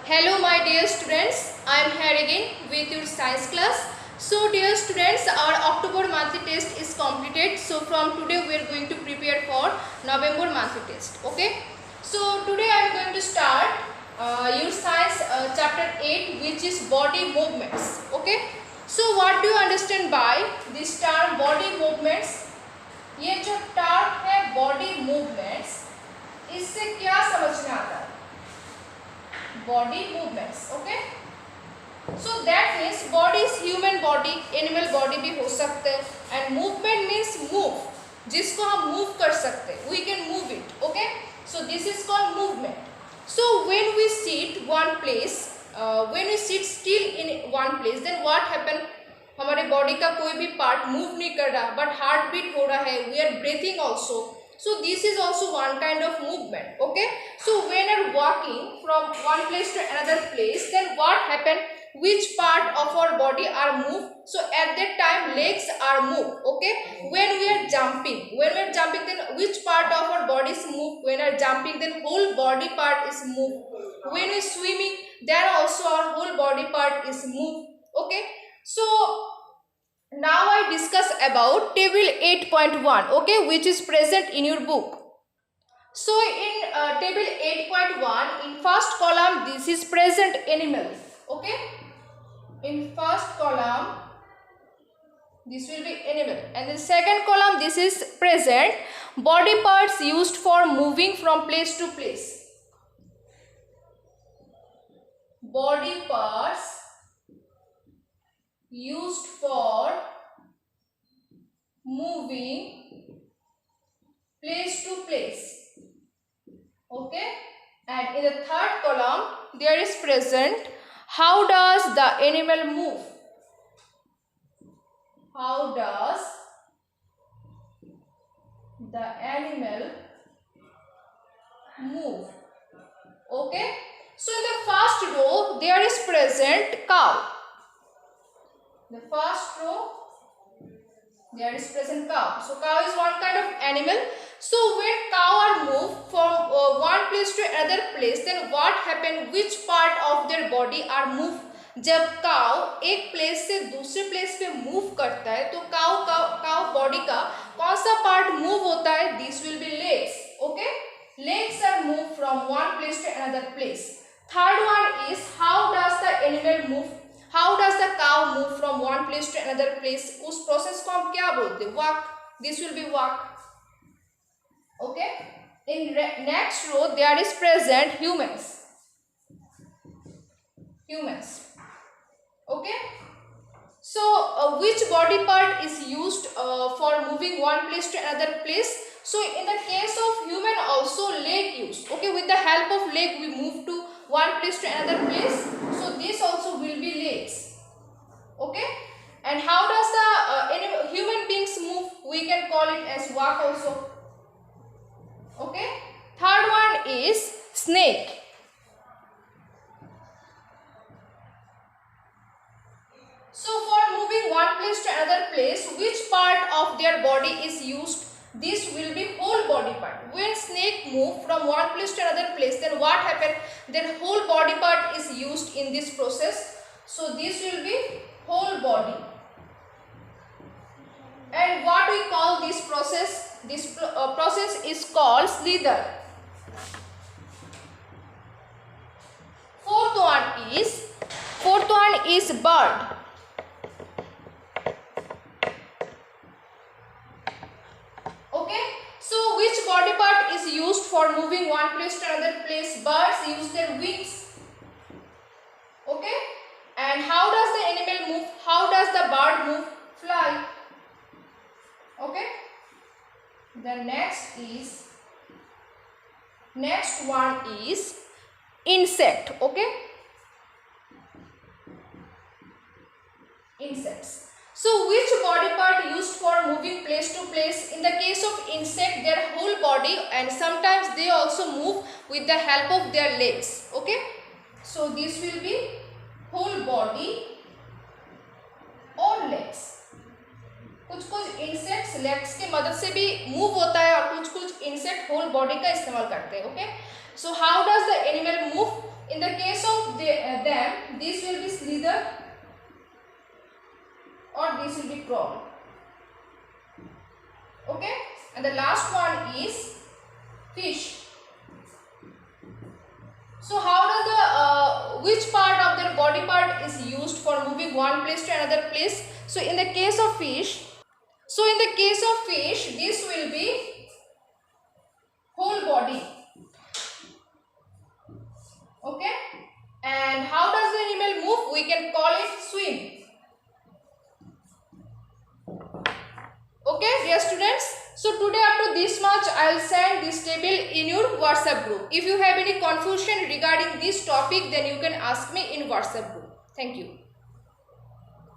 Hello my dear students, I am here again with your science class. So dear students, our October monthly test is completed. So from today we are going to prepare for November monthly test. Okay. So today I am going to start your science chapter 8, which is body movements. Okay. So what do you understand by this term body movements? ये जो term है body movements, इससे क्या समझ में आता है? Body movements. Okay, so that means body is human body, animal body भी हो सकते हैं. एंड मूवमेंट मीन्स मूव, जिसको हम मूव कर सकते हैं, we can move it. Okay, so this is called movement. So when we sit one place, when we sit still in one place, then what happen? हमारे body का कोई भी part move नहीं कर रहा, बट हार्ट बीट हो रहा है, we are breathing also. So this is also one kind of movement. Okay, so when you are walking from one place to another place, then what happen? Which part of our body are moved? So at that time legs are moved. Okay, when we are jumping, then which part of our body is moved? When we are jumping, then whole body part is moved. When we are swimming, then also our whole body part is moved. Okay, so now I discuss about table 8.1, okay, which is present in your book. So in table 8.1, in first column this is present animal. Okay, in first column this will be animal, and in second column this is present body parts used for moving from place to place. Body parts used for moving place to place. Okay, and in the third column there is present how does the animal move. How does the animal move? Okay, so in the first row there is present cow. The first row there is present cow. So cow is one kind of animal. So when cow are moved from one place to another place, then what happen? Which part of their body are moved? जब काव एक place से दूसरे place पे move करता है, तो काव बॉडी का कौन सा पार्ट मूव होता है? This will be legs. Okay, legs are move from one place to another place. Third one is how does the animal move. How does the cow move from one place to another place? उस process को हम क्या बोलते हैं? Walk. This will be walk. Okay. In next row there is present humans. Humans. Okay. So which body part is used for moving one place to another place? So in the case of human also leg used. Okay, with the help of leg we move to one place to another place. So this also will be legs. Okay, and how does the human beings move? We can call it as walk also. Okay, third one is snake. So for moving one place to another place, which part of their body is used? This will be whole body part. When snake move from one place to another place, then what happen? Their whole body part is used in this process. So this will be whole body. And what we call this process? This process is called slither. Fourth one is bird. Body part is used for moving one place to another place. Birds use their wings. Okay, and how does the animal move? How does the bird move? Fly. Okay, the next one is insect. Okay, insects. So which body part used for moving place to place? In the case of insect, their whole body, and sometimes they also move with the help of their legs. Okay, so this will be whole body or legs. कुछ insects legs के मदद से भी move होता है और कुछ insect whole body का इस्तेमाल करते हैं. Okay, so how does the animal move? In the case of and the last one is fish. So how does the which part of their body part is used for moving one place to another place? So in the case of fish, this will be whole body. Okay, and how does the animal move? We can call it swim. Okay, dear students. So today up to this much, I will send this table in your WhatsApp group. If you have any confusion regarding this topic, then you can ask me in WhatsApp group. Thank you.